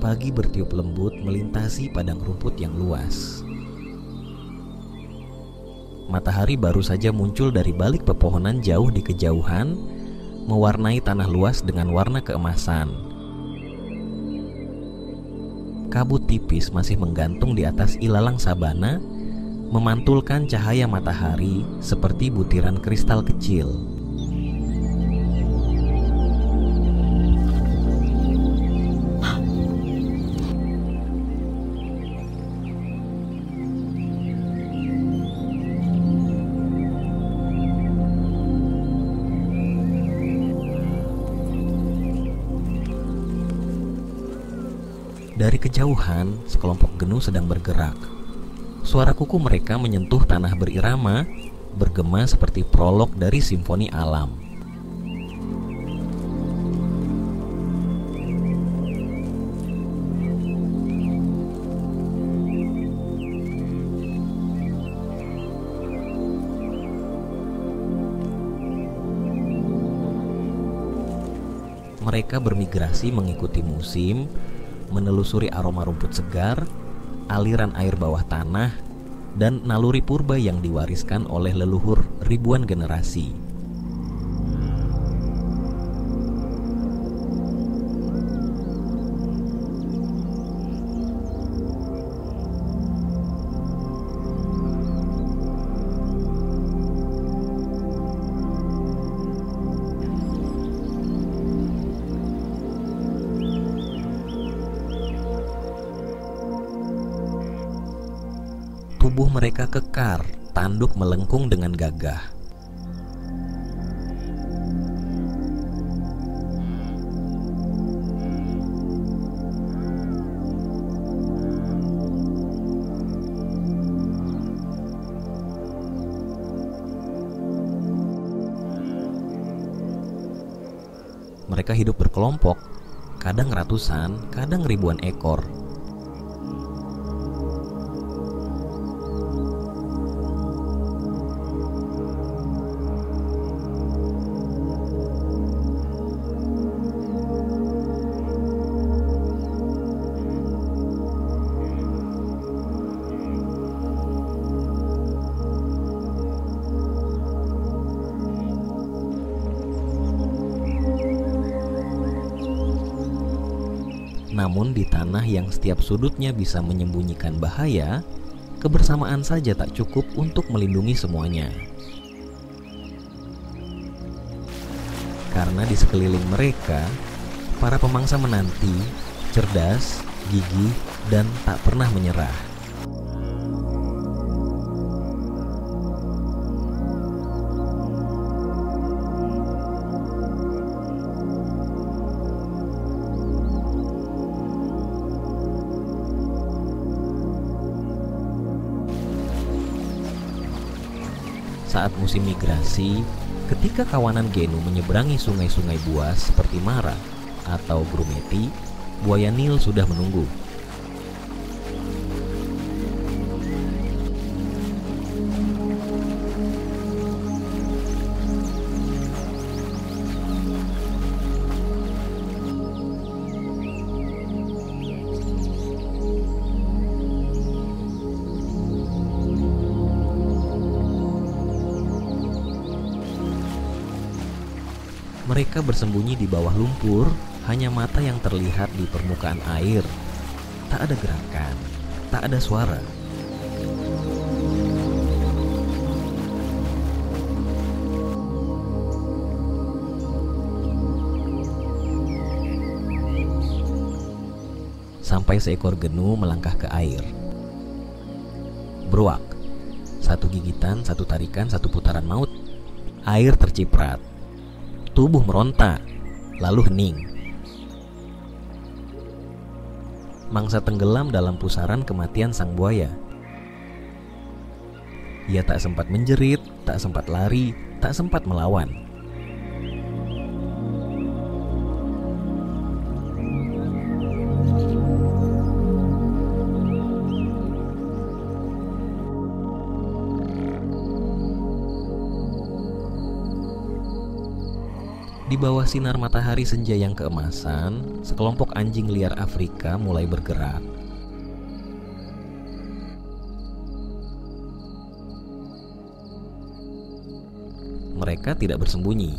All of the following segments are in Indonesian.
Pagi bertiup lembut melintasi padang rumput yang luas. Matahari baru saja muncul dari balik pepohonan jauh di kejauhan, mewarnai tanah luas dengan warna keemasan. Kabut tipis masih menggantung di atas ilalang sabana, memantulkan cahaya matahari seperti butiran kristal kecil. Dari kejauhan, sekelompok genu sedang bergerak. Suara kuku mereka menyentuh tanah berirama, bergema seperti prolog dari simfoni alam. Mereka bermigrasi mengikuti musim, menelusuri aroma rumput segar, aliran air bawah tanah, dan naluri purba yang diwariskan oleh leluhur ribuan generasi. Tubuh mereka kekar, tanduk melengkung dengan gagah. Mereka hidup berkelompok, kadang ratusan, kadang ribuan ekor. Namun di tanah yang setiap sudutnya bisa menyembunyikan bahaya, kebersamaan saja tak cukup untuk melindungi semuanya. Karena di sekeliling mereka, para pemangsa menanti, cerdas, gigih, dan tak pernah menyerah. Saat musim migrasi, ketika kawanan genu menyeberangi sungai-sungai buas seperti Mara atau Grumeti, buaya Nil sudah menunggu. Mereka bersembunyi di bawah lumpur, hanya mata yang terlihat di permukaan air. Tak ada gerakan, tak ada suara. Sampai seekor genu melangkah ke air. Bruak. Satu gigitan, satu tarikan, satu putaran maut. Air terciprat. Tubuh meronta, lalu hening. Mangsa tenggelam dalam pusaran kematian sang buaya. Ia tak sempat menjerit, tak sempat lari, tak sempat melawan. Di bawah sinar matahari senja yang keemasan, sekelompok anjing liar Afrika mulai bergerak. Mereka tidak bersembunyi,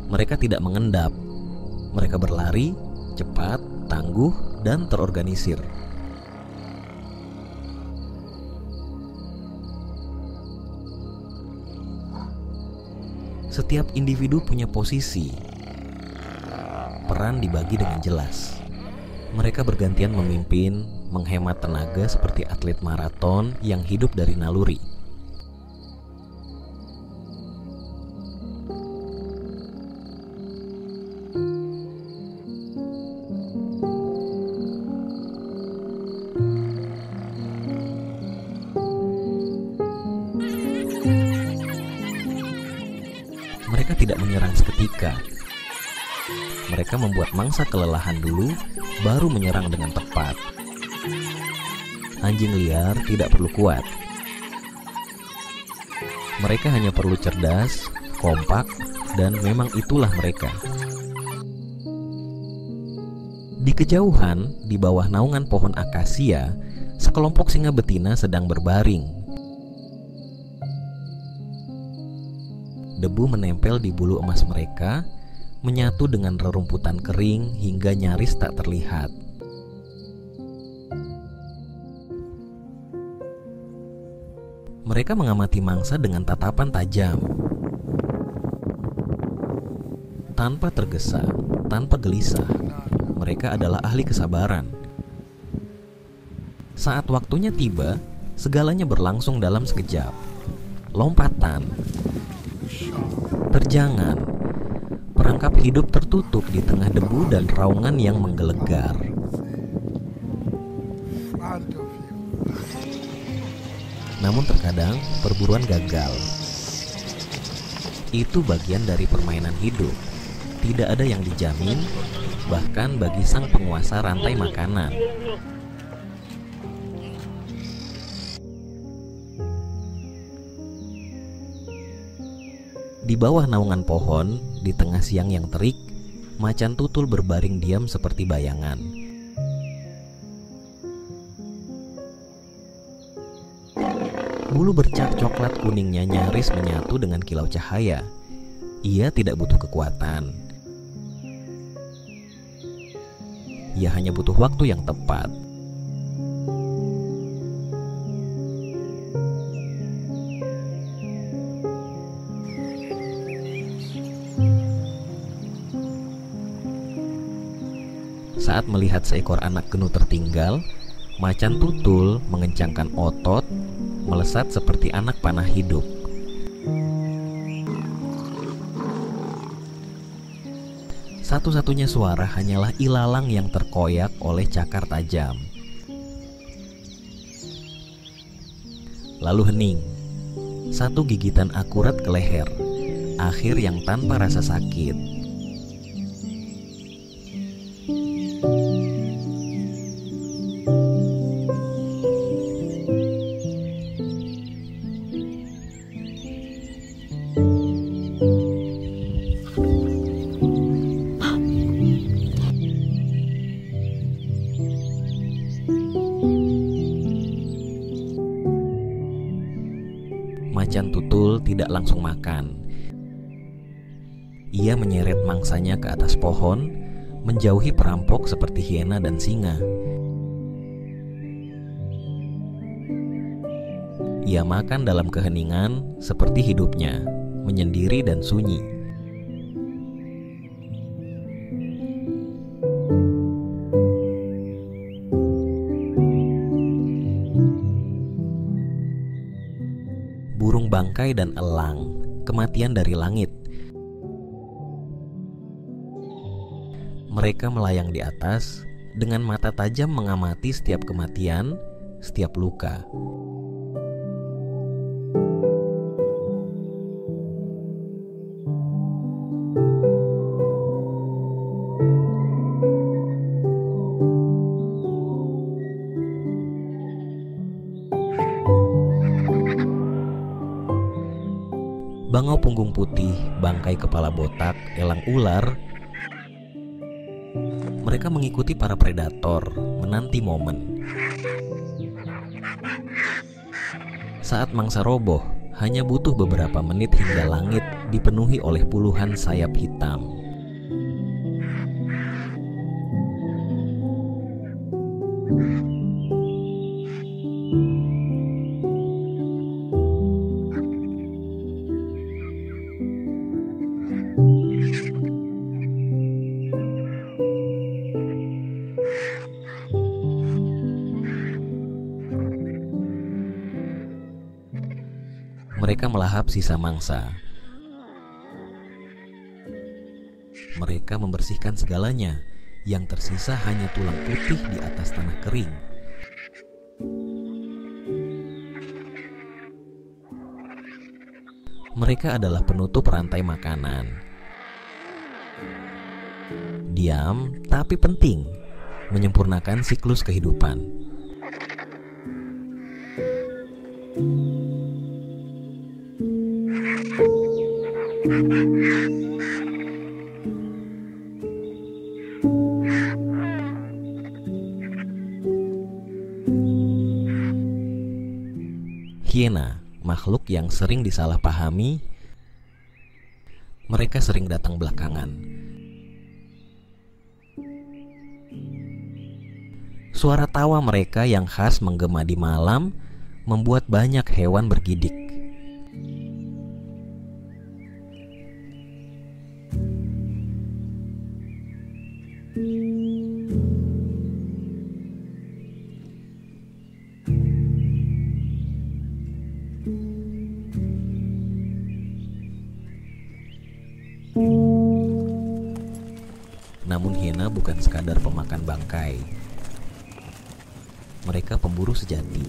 mereka tidak mengendap. Mereka berlari, cepat, tangguh, dan terorganisir. Setiap individu punya posisi. Peran dibagi dengan jelas. Mereka bergantian memimpin, menghemat tenaga seperti atlet maraton yang hidup dari naluri. Mereka tidak menyerang seketika. Mereka membuat mangsa kelelahan dulu, baru menyerang dengan tepat. Anjing liar tidak perlu kuat. Mereka hanya perlu cerdas, kompak, dan memang itulah mereka. Di kejauhan, di bawah naungan pohon akasia, sekelompok singa betina sedang berbaring. Debu menempel di bulu emas mereka, menyatu dengan rerumputan kering hingga nyaris tak terlihat. Mereka mengamati mangsa dengan tatapan tajam. Tanpa tergesa, tanpa gelisah, mereka adalah ahli kesabaran. Saat waktunya tiba, segalanya berlangsung dalam sekejap. Lompatan, terjangan, perangkap hidup tertutup di tengah debu dan raungan yang menggelegar. Namun terkadang perburuan gagal. Itu bagian dari permainan hidup. Tidak ada yang dijamin, bahkan bagi sang penguasa rantai makanan. Di bawah naungan pohon, di tengah siang yang terik, macan tutul berbaring diam seperti bayangan. Bulu bercak coklat kuningnya nyaris menyatu dengan kilau cahaya. Ia tidak butuh kekuatan. Ia hanya butuh waktu yang tepat. Saat melihat seekor anak genu tertinggal, macan tutul mengencangkan otot, melesat seperti anak panah hidup. Satu-satunya suara hanyalah ilalang yang terkoyak oleh cakar tajam. Lalu hening. Satu gigitan akurat ke leher, akhir yang tanpa rasa sakit. Macan tutul tidak langsung makan. Ia menyeret mangsanya ke atas pohon, menjauhi perampok seperti hiena dan singa. Ia makan dalam keheningan seperti hidupnya, menyendiri dan sunyi. Burung bangkai dan elang, kematian dari langit. Mereka melayang di atas dengan mata tajam mengamati setiap kematian, setiap luka. bangau punggung putih, bangkai kepala botak, elang ular. Mereka mengikuti para predator, menanti momen. Saat mangsa roboh, hanya butuh beberapa menit hingga langit dipenuhi oleh puluhan sayap hitam. Mereka melahap sisa mangsa. Mereka membersihkan segalanya. Yang tersisa hanya tulang putih di atas tanah kering. Mereka adalah penutup rantai makanan. Diam tapi penting, menyempurnakan siklus kehidupan. Hiena, makhluk yang sering disalahpahami. Mereka sering datang belakangan. Suara tawa mereka yang khas menggema di malam membuat banyak hewan bergidik. Namun hiena bukan sekadar pemakan bangkai. Mereka pemburu sejati.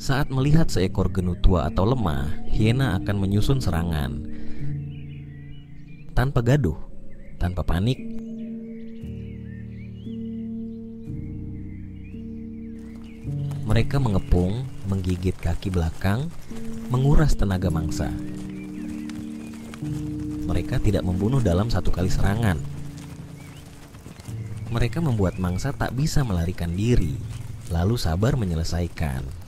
Saat melihat seekor genu tua atau lemah, hiena akan menyusun serangan. Tanpa gaduh, tanpa panik. Mereka mengepung, menggigit kaki belakang, menguras tenaga mangsa. Mereka tidak membunuh dalam satu kali serangan. Mereka membuat mangsa tak bisa melarikan diri, lalu sabar menyelesaikan.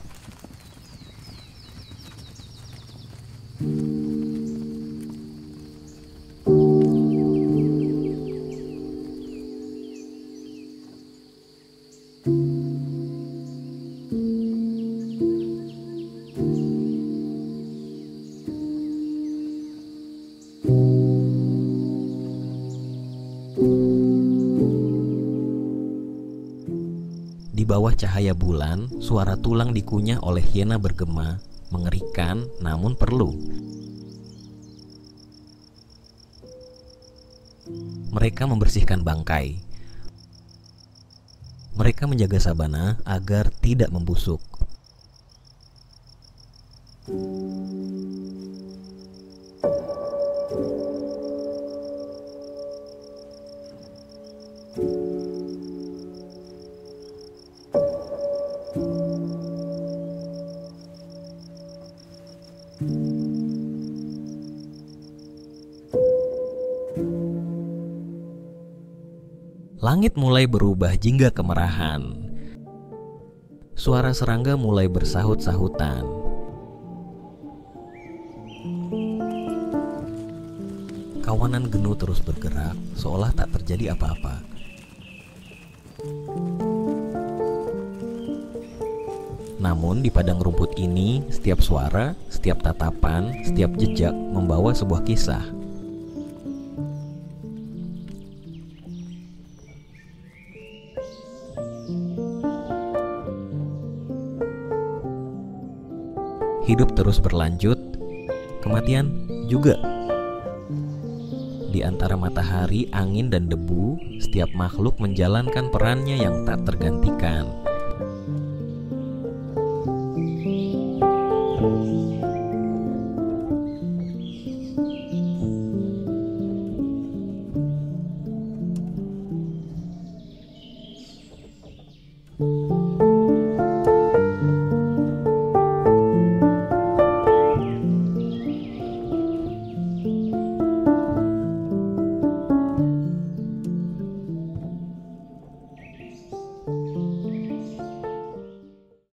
Di bawah cahaya bulan, suara tulang dikunyah oleh hiena bergema, mengerikan namun perlu. Mereka membersihkan bangkai. Mereka menjaga sabana agar tidak membusuk. Langit mulai berubah jingga kemerahan. Suara serangga mulai bersahut-sahutan. Kawanan genu terus bergerak seolah tak terjadi apa-apa. Namun di padang rumput ini, setiap suara, setiap tatapan, setiap jejak membawa sebuah kisah. Hidup terus berlanjut, kematian juga. Di antara matahari, angin, dan debu, setiap makhluk menjalankan perannya yang tak tergantikan.